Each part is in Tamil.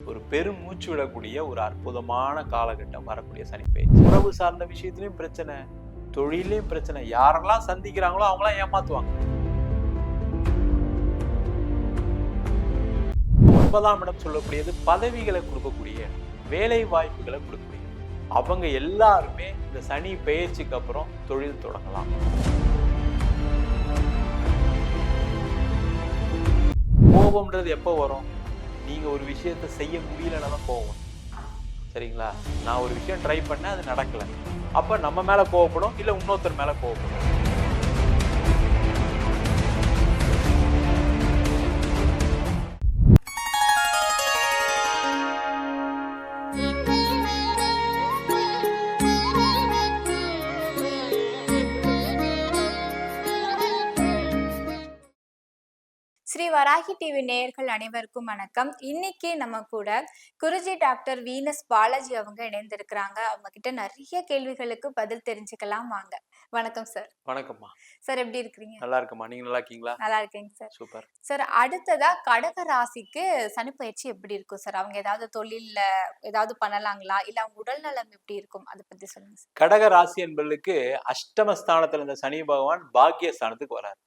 ஒரு பெரும் மூச்சு விடக்கூடிய ஒரு அற்புதமான காலகட்டம் வரக்கூடிய சனிப்பெயர்ச்சி. உறவு சார்ந்த விஷயத்திலயும் பிரச்சனை, தொழிலையும் பிரச்சனை. யாரெல்லாம் சந்திக்கிறாங்களோ அவங்களாம் ஏமாத்துவாங்க. 9ஆம் இடம் சொல்லக்கூடியது பதவிகளை கொடுக்கக்கூடிய இடம், வேலை வாய்ப்புகளை கொடுக்கக்கூடிய. அவங்க எல்லாருமே இந்த சனி பெயர்ச்சிக்கு அப்புறம் தொழில் தொடங்கலாம். கோபம்ன்றது எப்போ வரும்? நீங்க ஒரு விஷயத்தை செய்ய முடியலன்னா தான் கோவம். சரிங்களா? நான் ஒரு விஷயம் ட்ரை பண்ணேன், அது நடக்கல. அப்ப நம்ம மேல கோவப்படும், இல்ல இன்னொருத்தர் மேல கோவப்படும். ஸ்ரீ வராகி டிவி நேயர்கள் அனைவருக்கும் வணக்கம். இன்னைக்கு நம்ம கூட குருஜி டாக்டர் வீனஸ் பாலாஜி அவங்க இணைந்திருக்கிறாங்க. அவங்க கிட்ட நிறைய கேள்விகளுக்கு பதில் தெரிஞ்சுக்கலாம் வாங்க. வணக்கம் சார். வணக்கம்மா. சார் எப்படி இருக்கிறீங்க? நல்லா இருக்கம்மா. நீங்க நல்லா இருக்கீங்களா? நல்லா இருக்கேங்க சார். சூப்பர். சார், அடுத்ததா கடக ராசிக்கு சனிப்பெயர்ச்சி எப்படி இருக்கும் சார்? அவங்க ஏதாவது தொழில்ல ஏதாவது பண்ணலாங்களா, இல்ல அவங்க உடல் நலம் எப்படி இருக்கும், அதை பத்தி சொல்லுங்க சார். கடக ராசி என்பவர்களுக்கு அஷ்டமஸ்தானத்துல இருந்த சனி பகவான் பாக்கியஸ்தானத்துக்கு வராரு.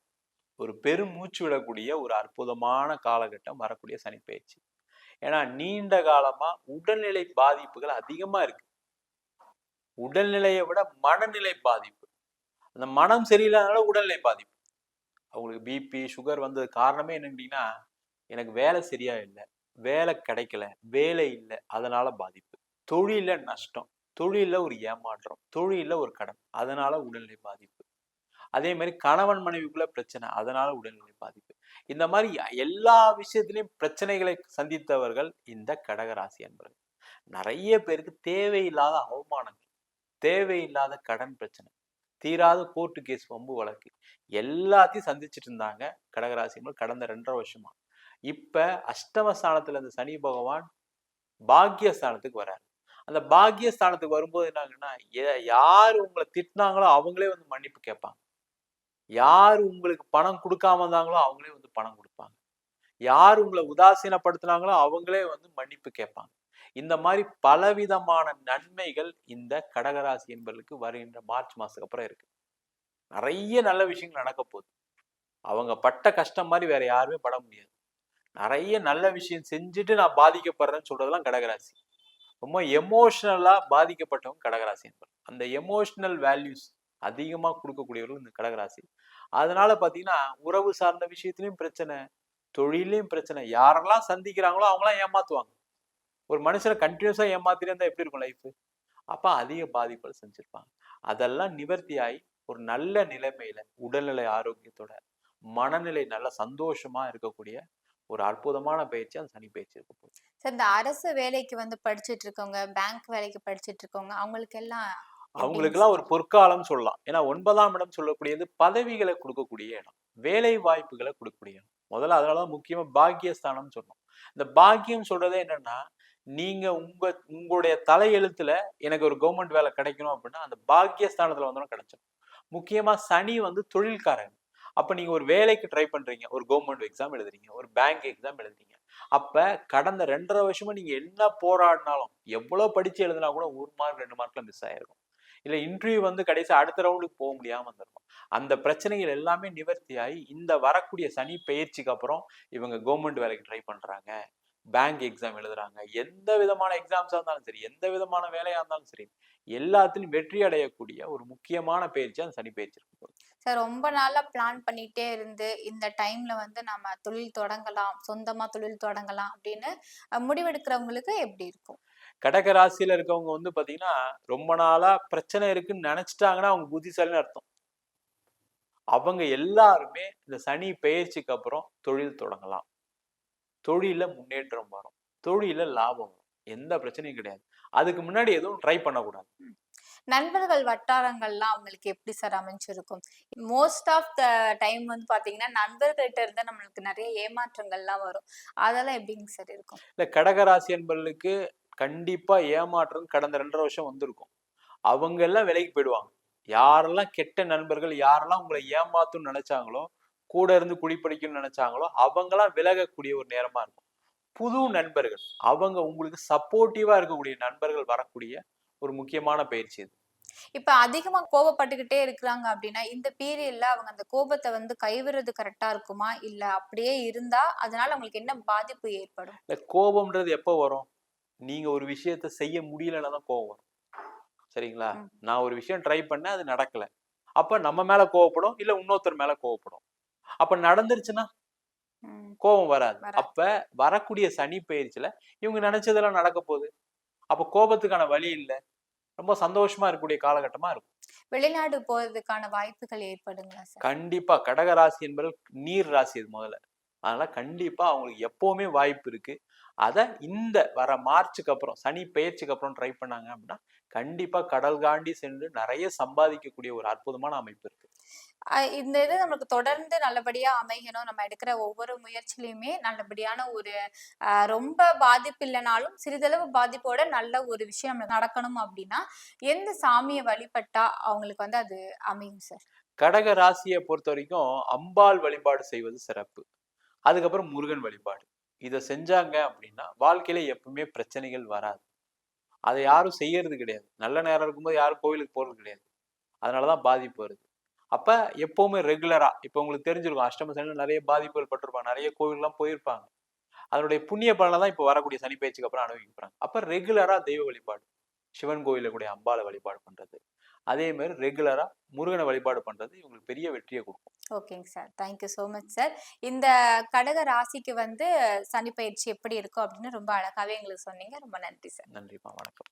ஒரு பெரும் மூச்சு விடக்கூடிய ஒரு அற்புதமான காலகட்டம் வரக்கூடிய சனிப்பெயர்ச்சி. ஏன்னா நீண்ட காலமா உடல்நிலை பாதிப்புகள் அதிகமா இருக்கு. உடல்நிலையை விட மனநிலை பாதிப்பு. அந்த மனம் சரியில்லாதனால உடல்நிலை பாதிப்பு. அவங்களுக்கு பிபி சுகர் வந்தது காரணமே என்னன்னா, எனக்கு வேலை சரியா இல்லை, வேலை கிடைக்கல, வேலை இல்லை, அதனால பாதிப்பு. தொழில நஷ்டம், தொழில ஒரு ஏமாற்றம், தொழில ஒரு கடன், அதனால உடல்நிலை பாதிப்பு. அதே மாதிரி கணவன் மனைவிக்குள்ள பிரச்சனை, அதனால உடல்நிலை பாதிப்பு. இந்த மாதிரி எல்லா விஷயத்திலையும் பிரச்சனைகளை சந்தித்தவர்கள் இந்த கடகராசி என்பவர்கள். நிறைய பேருக்கு தேவையில்லாத அவமானங்கள், தேவையில்லாத கடன் பிரச்சனை, தீராத கோர்ட்டு கேஸ், வம்பு வழக்கு எல்லாத்தையும் சந்திச்சுட்டு இருந்தாங்க கடகராசி கடந்த 2.5 வருஷமா. இப்ப அஷ்டமஸ்தானத்துல இருந்த சனி பகவான் பாக்கியஸ்தானத்துக்கு வராரு. அந்த பாக்கியஸ்தானத்துக்கு வரும்போது என்னாங்கன்னா, யாரு உங்களை திட்டினாங்களோ அவங்களே வந்து மன்னிப்பு கேட்பாங்க. யார் உங்களுக்கு பணம் கொடுக்காம இருந்தாங்களோ அவங்களே வந்து பணம் கொடுப்பாங்க. யார் உங்களை உதாசீனப்படுத்தினாங்களோ அவங்களே வந்து மன்னிப்பு கேட்பாங்க. இந்த மாதிரி பலவிதமான நன்மைகள் இந்த கடகராசி என்பவர்களுக்கு வருகின்ற மார்ச் மாசத்துக்கு அப்புறம் இருக்கு. நிறைய நல்ல விஷயங்கள் நடக்க போகுது. அவங்க பட்ட கஷ்டம் மாதிரி வேற யாருமே பட முடியாது. நிறைய நல்ல விஷயம் செஞ்சுட்டு நான் பாதிக்கப்படுறேன்னு சொல்றதெல்லாம் கடகராசி. ரொம்ப எமோஷனலா பாதிக்கப்பட்டவங்க கடகராசி என்பவர். அந்த எமோஷனல் வேல்யூஸ் அதிகமா கொடுக்கக்கூடியவர்கள் இந்த கடகராசி. அதனால பாத்தீங்கன்னா உறவு சார்ந்த விஷயத்திலயும் பிரச்சனை, தொழிலையும் பிரச்சனை. யாரெல்லாம் சந்திக்கிறாங்களோ அவங்களாம் ஏமாத்துவாங்க. ஒரு மனுஷனை கண்டினியூஸா ஏமாத்திட்டே இருந்தா எப்படி இருக்கும் லைஃப்? அப்ப அதிக பாதிப்புகள் செஞ்சிருப்பாங்க. அதெல்லாம் நிவர்த்தியாகி ஒரு நல்ல நிலைமையில உடல்நிலை ஆரோக்கியத்தோட மனநிலை நல்ல சந்தோஷமா இருக்கக்கூடிய ஒரு அற்புதமான பயிற்சி அந்த சனி பயிற்சி இருக்க போகுது. சார், இந்த அரசு வேலைக்கு வந்து படிச்சுட்டு இருக்கவங்க, பேங்க் வேலைக்கு படிச்சுட்டு இருக்கவங்க, அவங்களுக்கெல்லாம் ஒரு பொற்காலம் சொல்லலாம். ஏன்னா 9ஆம் இடம் சொல்லக்கூடியது பதவிகளை கொடுக்கக்கூடிய இடம், வேலை வாய்ப்புகளை கொடுக்கக்கூடிய இடம். முதல்ல அதனாலதான் முக்கியமா பாக்கியஸ்தானம் சொன்னோம். இந்த பாக்கியம் சொல்றதே என்னன்னா, நீங்க உங்களுடைய தலையெழுத்துல எனக்கு ஒரு கவர்மெண்ட் வேலை கிடைக்கணும் அப்படின்னா அந்த பாக்கியஸ்தானத்துல வந்தோம் கிடைச்சிடும். முக்கியமா சனி வந்து தொழில்காரன். அப்ப நீங்க ஒரு வேலைக்கு ட்ரை பண்றீங்க, ஒரு கவர்மெண்ட் எக்ஸாம் எழுதுறீங்க, ஒரு பேங்க் எக்ஸாம் எழுதுறீங்க. அப்ப கடந்த 2.5 வருஷமா நீங்க என்ன போராடினாலும், எவ்வளவு படிச்சு எழுதினா கூட 1 மார்க் 2 மார்க்ல மிஸ் ஆயிருக்கும். இல்ல இன்டர்வியூ வந்து கடைசி அடுத்த ரவுண்டுக்கு போக முடியாம வந்துருக்கும். அந்த பிரச்சனைகள் எல்லாமே நிவர்த்தியாகி இந்த வரக்கூடிய சனி பெயர்ச்சிக்கு அப்புறம் இவங்க கவர்மெண்ட் வேலைக்கு ட்ரை பண்றாங்க, பேங்க் எக்ஸாம் எழுதுறாங்க. எந்த விதமான எக்ஸாம்ஸா இருந்தாலும் சரி, எந்த விதமான வேலையா இருந்தாலும் சரி, எல்லாத்திலும் வெற்றி அடையக்கூடிய ஒரு முக்கியமான பயிற்சி அந்த சனி பயிற்சி இருக்கும். சார், ரொம்ப நாளா பிளான் பண்ணிட்டே இருந்து இந்த டைம்ல வந்து நம்ம தொழில் தொடங்கலாம், சொந்தமா தொழில் தொடங்கலாம் அப்படின்னு முடிவெடுக்கிறவங்களுக்கு எப்படி இருக்கும்? கடக ராசியில இருக்கவங்க வந்து பாத்தீங்கன்னா ரொம்ப நாளா பிரச்சனை இருக்குன்னு நினைச்சிட்டாங்கன்னா அவங்க புத்திசாலின்னு அர்த்தம். அவங்க எல்லாருமே இந்த சனி பெயர்ச்சிக்கு அப்புறம் தொழில் தொடங்கலாம். தொழில முன்னேற்றம் வரும், தொழில லாபம் வரும், எந்த பிரச்சனையும் கிடையாது. அதுக்கு முன்னாடி எதுவும் ட்ரை பண்ணக்கூடாது. நண்பர்கள் வட்டாரங்கள்லாம் அவங்களுக்கு எப்படி சார் அமைஞ்சிருக்கும்? மோஸ்ட் ஆஃப் த டைம் வந்து பாத்தீங்கன்னா நண்பர்கள்ட்ட இருந்து நம்மளுக்கு நிறைய ஏமாற்றங்கள்லாம் வரும். அதெல்லாம் எப்படிங்க சார் இருக்கும்? இல்ல கடகராசி என்பவர்களுக்கு கண்டிப்பா ஏமாற்றம் கடந்த 2.5 வருஷம் வந்திருக்கும். அவங்க எல்லாம் விலைக்கு போயிடுவாங்க. யாரெல்லாம் கெட்ட நண்பர்கள், யாரெல்லாம் உங்களை ஏமாத்தும்னு நினைச்சாங்களோ, கூட இருந்து குடிப்படிக்கணும்னு நினைச்சாங்களோ அவங்கெல்லாம் விலகக்கூடிய ஒரு நேரமா இருக்கும். புது நண்பர்கள், அவங்க உங்களுக்கு சப்போர்ட்டிவா இருக்கக்கூடிய நண்பர்கள் வரக்கூடிய ஒரு முக்கியமான பயிற்சி இது. இப்ப அதிகமா கோவப்பட்டுக்கிட்டே இருக்கிறாங்க அப்படின்னா, இந்த பீரியட்ல அவங்க அந்த கோபத்த வந்து கைவிடுறது கரெக்ட்டா இருக்குமா? இல்ல அப்படியே இருந்தா, அதனால அவங்களுக்கு என்ன பாதிப்பு ஏற்படும்? இந்த கோபம்ன்றது எப்போ வரும்? நீங்க ஒரு விஷயத்த செய்ய முடியலன்னா தான் கோவம் வரும். சரிங்களா? ம், நான் ஒரு விஷயம் ட்ரை பண்ணேன், அது நடக்கல. அப்ப நம்ம மேல கோவப்படும், இல்ல இன்னொருத்தர் மேல கோவப்படும். அப்ப நடந்துருச்சுன்னா ம். கோவம் வராது. வராது. அப்ப வரக்கூடிய சனி பெயர்ச்சில இவங்க நெனச்சதெல்லாம் நடக்க போகுது. அப்ப கோபத்துக்கான வழி இல்ல. ரொம்ப சந்தோஷமா இருக்கக்கூடிய காலகட்டமா இருக்கும். வெளிநாடு போறதுக்கான வாய்ப்புகள் ஏற்படுங்களா சார்? கண்டிப்பா கடக ராசி என்பது நீர் ராசி அது முதல்ல. அதனால கண்டிப்பா அவங்களுக்கு எப்பவுமே வாய்ப்பு இருக்கு. அத இந்த வர மார்ச்சுக்கு அப்புறம், சனி பெயர்ச்சிக்கு அப்புறம் ட்ரை பண்ணாங்க அப்படின்னா, கண்டிப்பா கடல் தாண்டி சென்று நெறைய சம்பாதிக்கக்கூடிய ஒரு அற்புதமான அமைப்பு இருக்கு. இந்த இது நமக்கு தொடர்ந்து நல்லபடியா அமையணும். நம்ம எடுக்கிற ஒவ்வொரு முயற்சியிலயுமே நல்லபடியான ஒரு ரொம்ப பாதிப்பு இல்லனாலும், சிறிதளவு பாதிப்போட நல்ல ஒரு விஷயம் நமக்கு நடக்கணும் அப்டின்னா, எந்த சாமிய வழிபட்டா அவங்களுக்கு வந்து அது அமையும் சார்? கடக ராசிய பொறுத்தவரைக்கும் அம்பாள் வழிபாடு செய்வது சிறப்பு. அதுக்கப்புறம் முருகன் வழிபாடு. இத செஞ்சாங்க அப்படின்னா, வாழ்க்கையில எப்பவுமே பிரச்சனைகள் வராது. அத யாரும் செய்யறது கிடையாது. நல்ல நேரம் இருக்கும்போது யாரும் கோவிலுக்கு போறது கிடையாது. அதனால தான் பாதிப்பு வருது. அப்ப எப்பவுமே ரெகுலரா இப்ப உங்களுக்கு தெரிஞ்சிருக்கும். அஷ்டம சனியில நெறைய பாதிப்புகள் பட்டிருப்பாங்க. நெறைய கோவில்லாம் போயிருப்பாங்க. அதனுடைய புண்ணிய பலன தான் இப்ப வரக்கூடிய சனி பெயர்ச்சிக்கு அப்புறம் அனுபவிக்க போறாங்க. அப்ப ரெகுலரா தெய்வ வழிபாடு. சிவன் கோயில்ல கூடிய அம்பாள வழிபாடு பண்றது. அதே மாரி ரெகுலரா முருகன வழிபாடு பண்றது இவங்களுக்கு பெரிய வெற்றிய குடுக்கும். ஓகேங்க sir. Thank you so much sir. இந்த கடக ராசிக்கு வந்து சனி பயிற்சி எப்படி இருக்கும் அப்டின்னு ரொம்ப அழகாவே எங்களுக்கு சொன்னீங்க. ரொம்ப நன்றி சார். நன்றிம்மா. வணக்கம்.